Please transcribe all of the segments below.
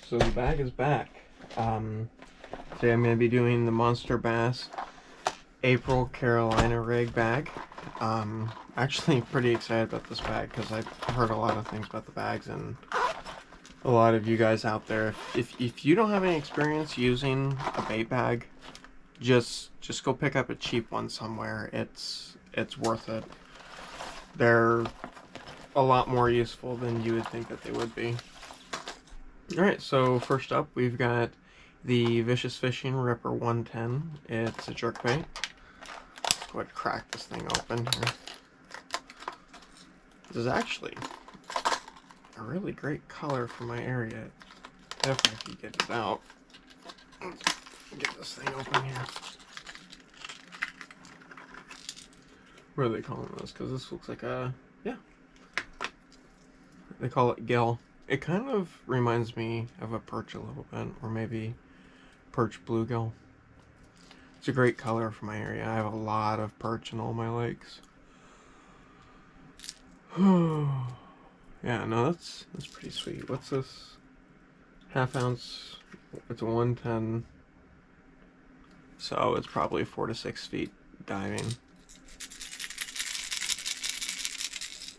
So the bag is back. Today I'm going to be doing the Monster Bass April Carolina rig bag. Actually pretty excited about this bag because I've heard a lot of things about the bags, and a lot of you guys out there, if you don't have any experience using a bait bag, just go pick up a cheap one somewhere. It's worth it. They're a lot more useful than you would think that they would be. Alright, so first up we've got the Vicious Fishing Ripper 110. It's a jerkbait. Let's go ahead and crack this thing open here. This is actually a really great color for my area. Definitely get it out. Get this thing open here. What are they calling this? Because this looks like a, yeah. They call it gill. It kind of reminds me of a perch a little bit, or maybe perch bluegill. It's a great color for my area. I have a lot of perch in all my lakes. Yeah, no, that's pretty sweet. What's this? Half ounce. It's a 110. So it's probably 4 to 6 feet diving.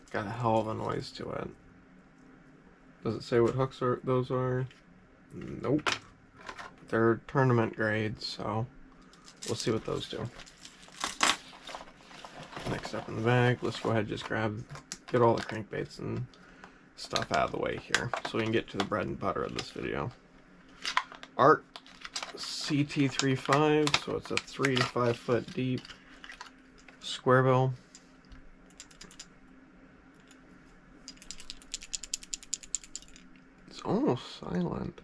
Got a hell of a noise to it. Does it say what hooks those are? Nope. They're tournament grades, so we'll see what those do. Next up in the bag, let's go ahead and just get all the crankbaits and stuff out of the way here so we can get to the bread and butter of this video. Art CT35, so it's a 3 to 5 foot deep square bill. It's almost silent.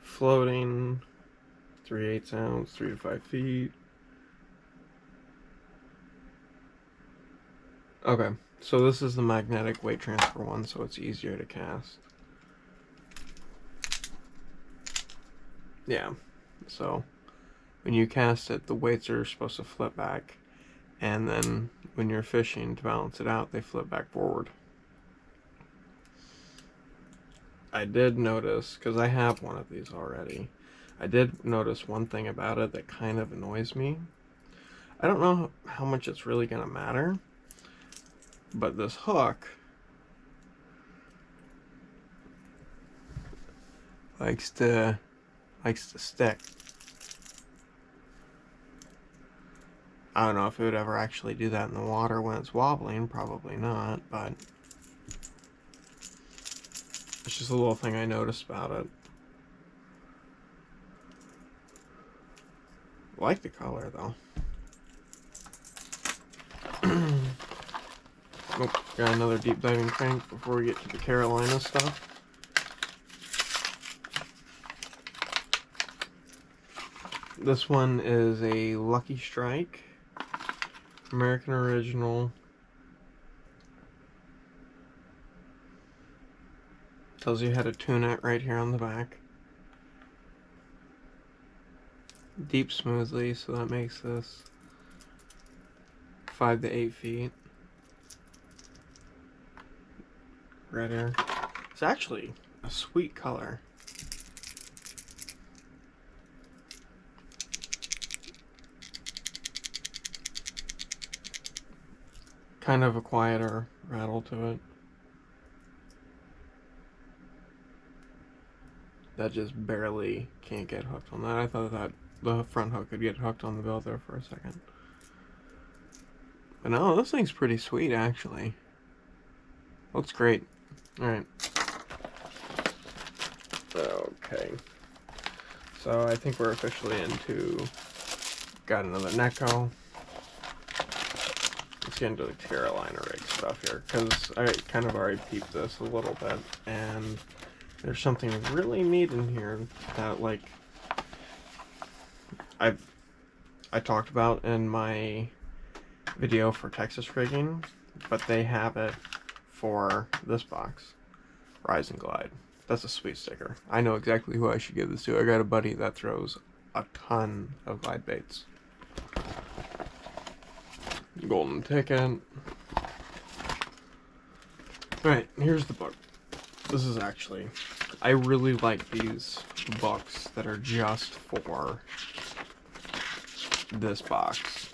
Floating, 3/8 ounce, 3 to 5 feet. Okay, so this is the magnetic weight transfer one, so it's easier to cast. Yeah, so when you cast it, the weights are supposed to flip back, and then when you're fishing to balance it out, they flip back forward. I did notice, because I have one of these already, I did notice one thing about it that kind of annoys me. I don't know how much it's really going to matter, but this hook likes to stick. I don't know if it would ever actually do that in the water when it's wobbling, probably not, but it's just a little thing I noticed about it. I like the color though. Oh, got another deep diving crank before we get to the Carolina stuff. This one is a Lucky Strike, American Original. Tells you how to tune it right here on the back. Deep smoothly, so that makes this 5 to 8 feet. Red air. It's actually a sweet color. Kind of a quieter rattle to it. That just barely can't get hooked on that. I thought that the front hook could get hooked on the bill there for a second. But no, this thing's pretty sweet actually. Looks great. Alright. Okay. So I think we're officially into, got another Neko. Let's get into the Carolina rig stuff here, because I kind of already peeped this a little bit, and there's something really neat in here that, like, I talked about in my video for Texas rigging, but they have it for this box, Rise and Glide. That's a sweet sticker. I know exactly who I should give this to. I got a buddy that throws a ton of glide baits. Golden ticket. Alright, here's the book. This is actually, I really like these books that are just for this box.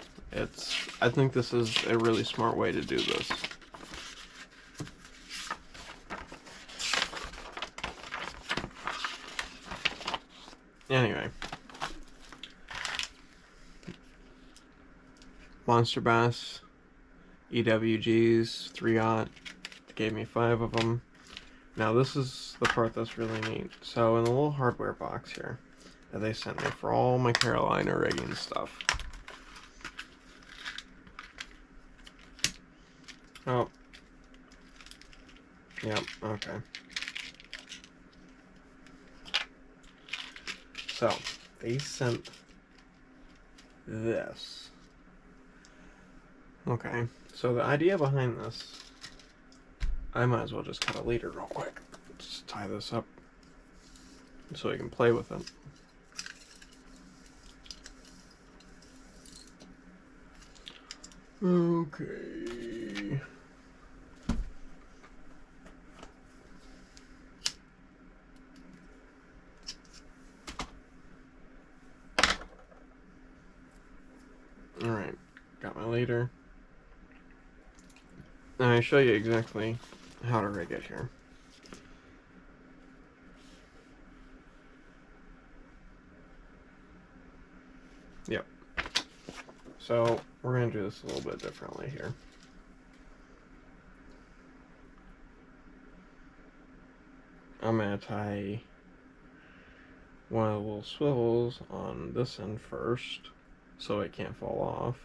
I think this is a really smart way to do this. Anyway, Monster Bass, EWGs, 3/0, gave me 5 of them. Now this is the part that's really neat. So in the little hardware box here that they sent me for all my Carolina rigging stuff. Oh. Yep, okay. So, they sent this. Okay, so the idea behind this, I might as well just cut a leader real quick. Just tie this up so we can play with it. Okay. Alright, got my leader. Now I show you exactly how to rig it here. Yep. So we're going to do this a little bit differently here. I'm going to tie one of the little swivels on this end first so it can't fall off.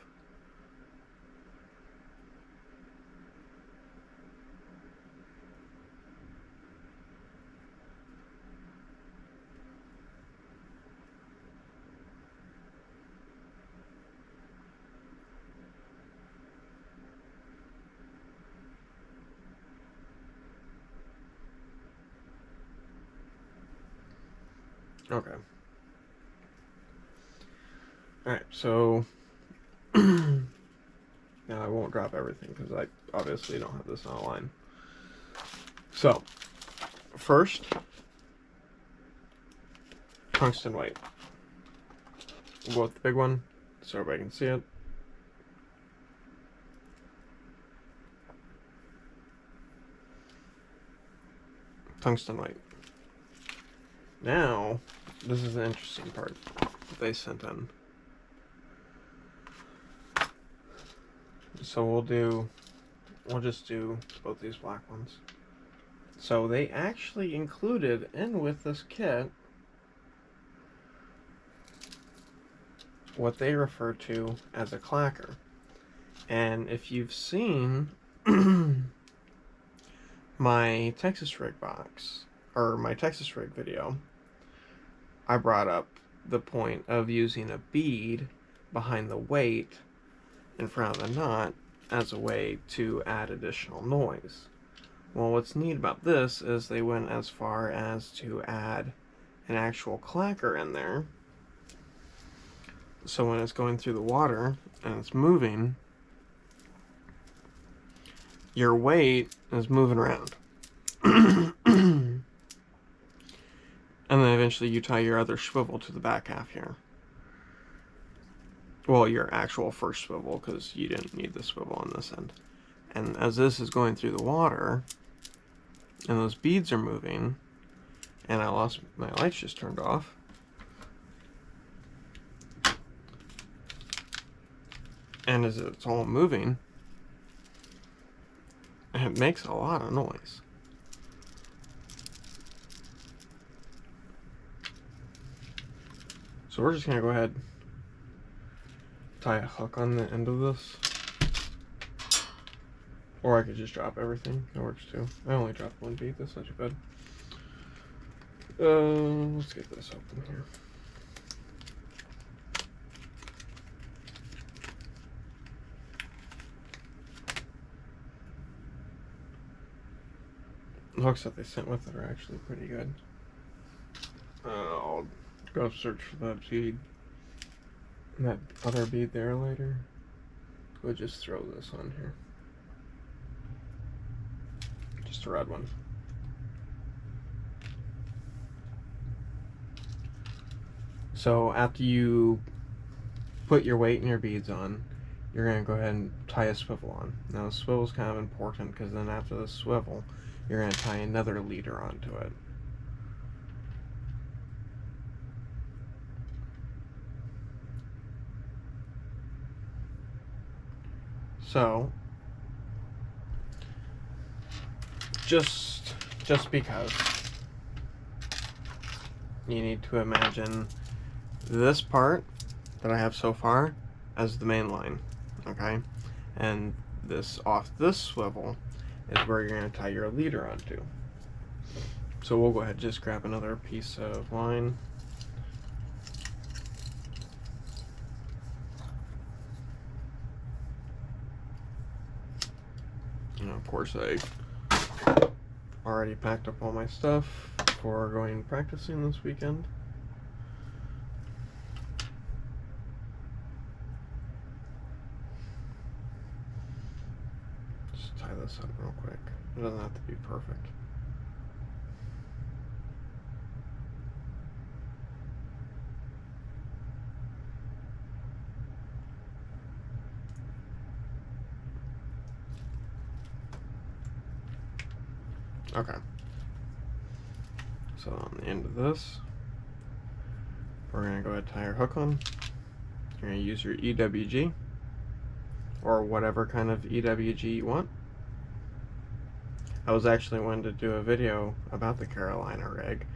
Okay. Alright, so now I won't drop everything because I obviously don't have this on a line. So, first, tungsten white. We'll go with the big one so everybody can see it. Tungsten white. Now, this is the interesting part that they sent in. So we'll just do both these black ones. So they actually included in with this kit what they refer to as a clacker. And if you've seen my Texas rig box, or my Texas rig video, I brought up the point of using a bead behind the weight in front of the knot as a way to add additional noise. Well, what's neat about this is they went as far as to add an actual clacker in there. So when it's going through the water and it's moving, your weight is moving around. And then eventually you tie your other swivel to the back half here. Well, your actual first swivel, because you didn't need the swivel on this end. And as this is going through the water, and those beads are moving, and I lost, my lights just turned off. And as it's all moving, it makes a lot of noise. So we're just gonna go ahead, tie a hook on the end of this. Or I could just drop everything, that works too. I only dropped one bead, that's not too bad. Let's get this open here. The hooks that they sent with it are actually pretty good. I'll go search for that bead. And that other bead there later. We'll just throw this on here. Just a red one. So after you put your weight and your beads on, you're going to go ahead and tie a swivel on. Now the swivel is kind of important because then after the swivel, you're going to tie another leader onto it. So, just because, you need to imagine this part that I have so far as the main line, okay? And this off this swivel is where you're going to tie your leader onto. So we'll go ahead and just grab another piece of line. And of course I already packed up all my stuff for going practicing this weekend. Just tie this up real quick. It doesn't have to be perfect. Okay. So on the end of this, we're going to go ahead and tie our hook on. You're going to use your EWG, or whatever kind of EWG you want. I was actually wanting to do a video about the Carolina rig,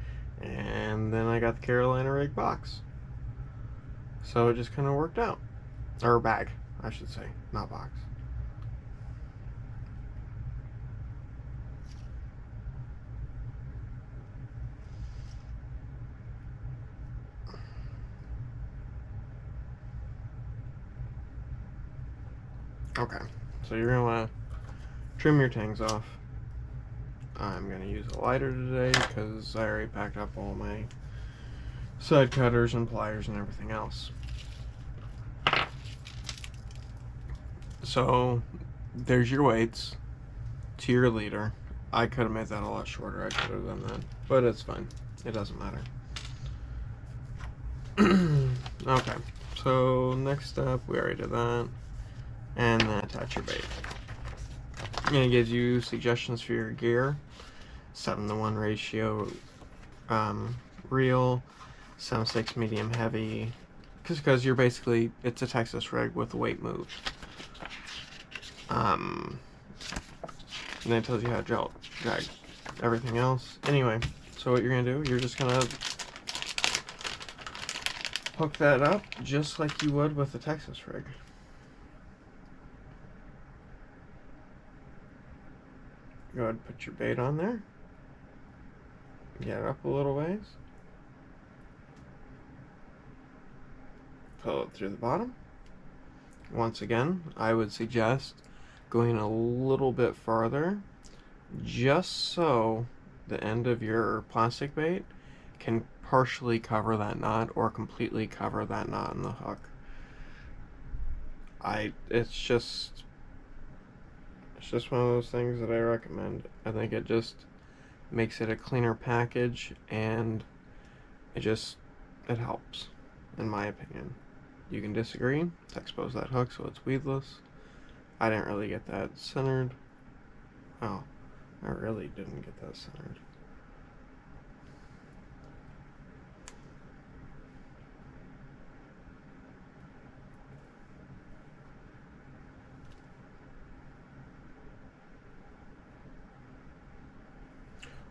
and then I got the Carolina rig box. So it just kind of worked out. Or bag, I should say, not box. Okay, so you're going to want to trim your tangs off. I'm going to use a lighter today because I already packed up all my side cutters and pliers and everything else. So there's your weights to your leader. I could have made that a lot shorter. I could have done that, but it's fine. It doesn't matter. Okay, so next up, we already did that. And then attach your bait. And it gives you suggestions for your gear. 7-to-1 ratio reel, 7/6 medium heavy, because you're basically, it's a Texas rig with weight moved. And then it tells you how to drag everything else. Anyway, so what you're gonna do, you're just gonna hook that up just like you would with a Texas rig. Go ahead and put your bait on there. Get it up a little ways. Pull it through the bottom. Once again, I would suggest going a little bit farther, just so the end of your plastic bait can partially cover that knot or completely cover that knot in the hook. It's just one of those things that I recommend. I think it just makes it a cleaner package, and it helps, in my opinion. You can disagree. To expose that hook so it's weedless. I didn't really get that centered. Oh, I really didn't get that centered.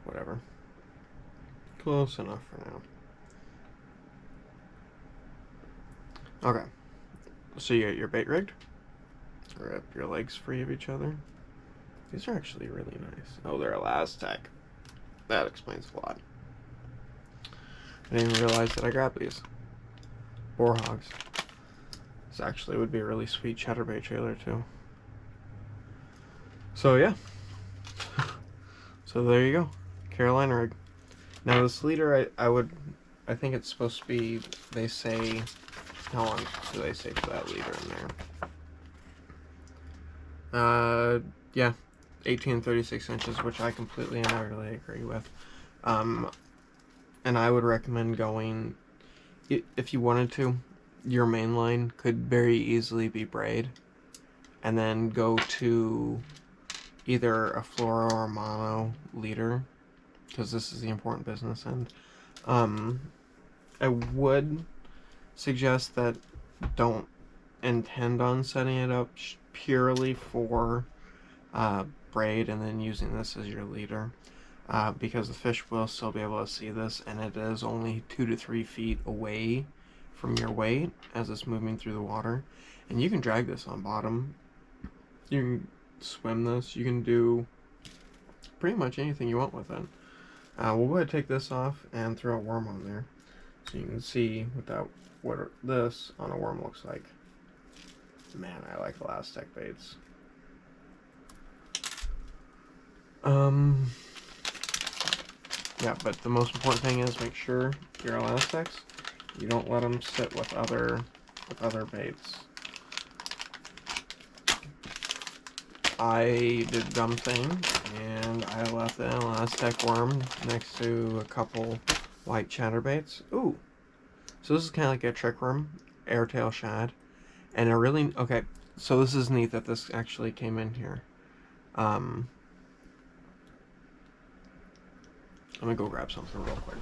Whatever. Close enough for now. Okay. So you get your bait rigged. Rip your legs free of each other. These are actually really nice. Oh, they're Elastec. That explains a lot. I didn't even realize that I grabbed these. Boar hogs. This actually would be a really sweet chatterbait trailer too. So yeah. So there you go. Carolina rig. Now this leader, I think it's supposed to be, they say, how long do they say for that leader in there? Yeah, 18 36 inches, which I completely and utterly agree with. And I would recommend going if you wanted to, your main line could very easily be braid, and then go to either a fluoro or mono leader, because this is the important business end. I would suggest that don't intend on setting it up purely for braid and then using this as your leader, because the fish will still be able to see this, and it is only 2 to 3 feet away from your weight as it's moving through the water. And you can drag this on bottom, you can swim this, you can do pretty much anything you want with it. We'll go ahead and take this off and throw a worm on there so you can see without what this on a worm looks like. Man, I like elastic baits. Yeah, but the most important thing is make sure your elastics, you don't let them sit with other baits. I did a dumb thing, and I left an elastic worm next to a couple white chatterbaits. Ooh, so this is kind of like a trick worm, airtail shad, and okay. So this is neat that this actually came in here. I'm gonna go grab something real quick.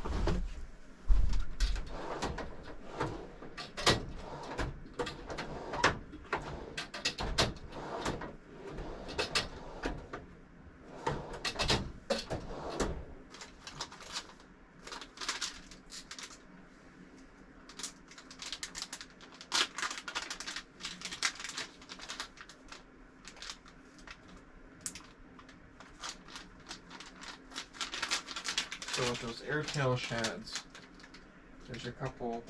So with those airtail shads, there's a couple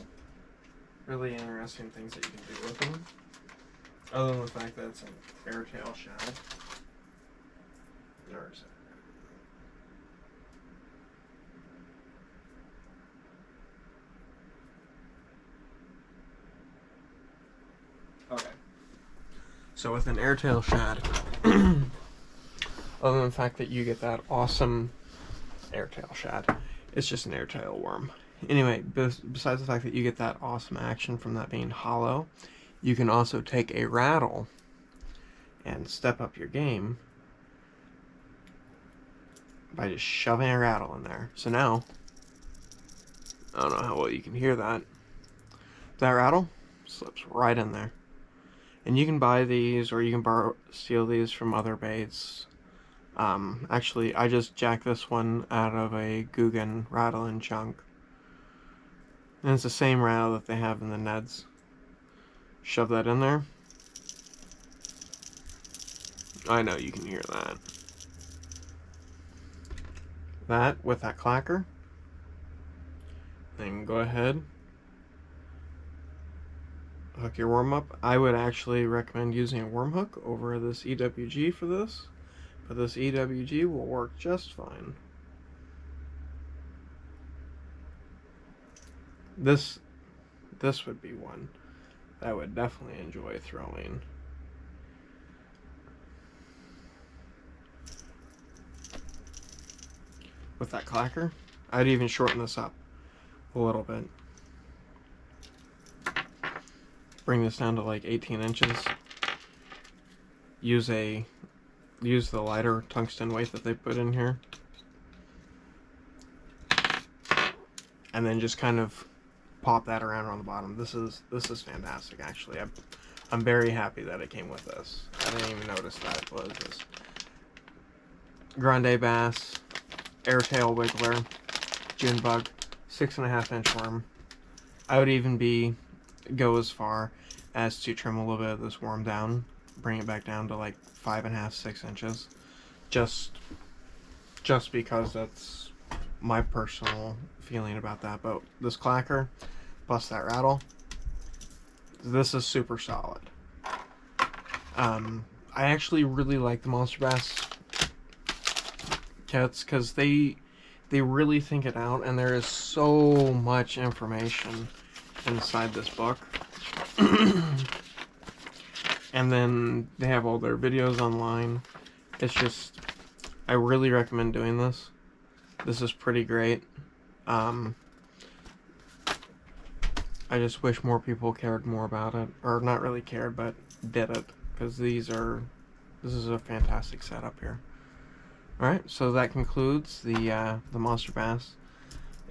really interesting things that you can do with them. Other than the fact that it's an airtail shad. Where is it? Okay. So with an airtail shad, other than the fact that you get that awesome airtail shad, it's just an airtail worm. Anyway, besides the fact that you get that awesome action from that being hollow, you can also take a rattle and step up your game by just shoving a rattle in there. So now, I don't know how well you can hear that. That rattle slips right in there. And you can buy these, or you can steal these from other baits. Actually, I just jacked this one out of a Guggen rattle and chunk. And it's the same rattle that they have in the Neds. Shove that in there. I know you can hear that. That with that clacker. Then go ahead. Hook your worm up. I would actually recommend using a worm hook over this EWG for this. But this EWG will work just fine. This would be one that I would definitely enjoy throwing. With that clacker, I'd even shorten this up a little bit. Bring this down to like 18 inches. Use the lighter tungsten weight that they put in here, and then just kind of pop that around on the bottom. This is fantastic, actually. I'm very happy that it came with this. I didn't even notice that it was this Grande Bass Airtail Wiggler June Bug 6.5 inch worm. I would even go as far as to trim a little bit of this worm down, bring it back down to like 5.5, 6 inches, just because that's my personal feeling about that. But this clacker plus that rattle, this is super solid. I actually really like the Monster Bass kits because they really think it out, and there is so much information inside this book. And then they have all their videos online. It's just, I really recommend doing this. This is pretty great. I just wish more people cared more about it, or not really cared, but did it, because this is a fantastic setup here. All right, so that concludes the Monster Bass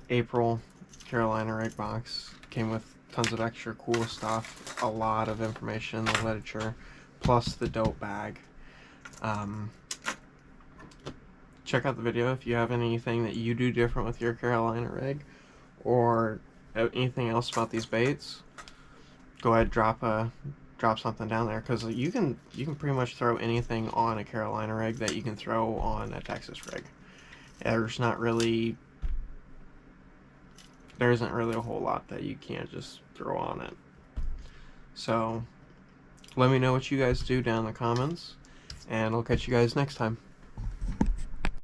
April Carolina rig box. Came with tons of extra cool stuff, a lot of information in the literature, plus the dope bag. Check out the video if you have anything that you do different with your Carolina rig, or anything else about these baits. Go ahead, drop something down there, because you can pretty much throw anything on a Carolina rig that you can throw on a Texas rig. There isn't really a whole lot that you can't just throw on it. So let me know what you guys do down in the comments, and I'll catch you guys next time.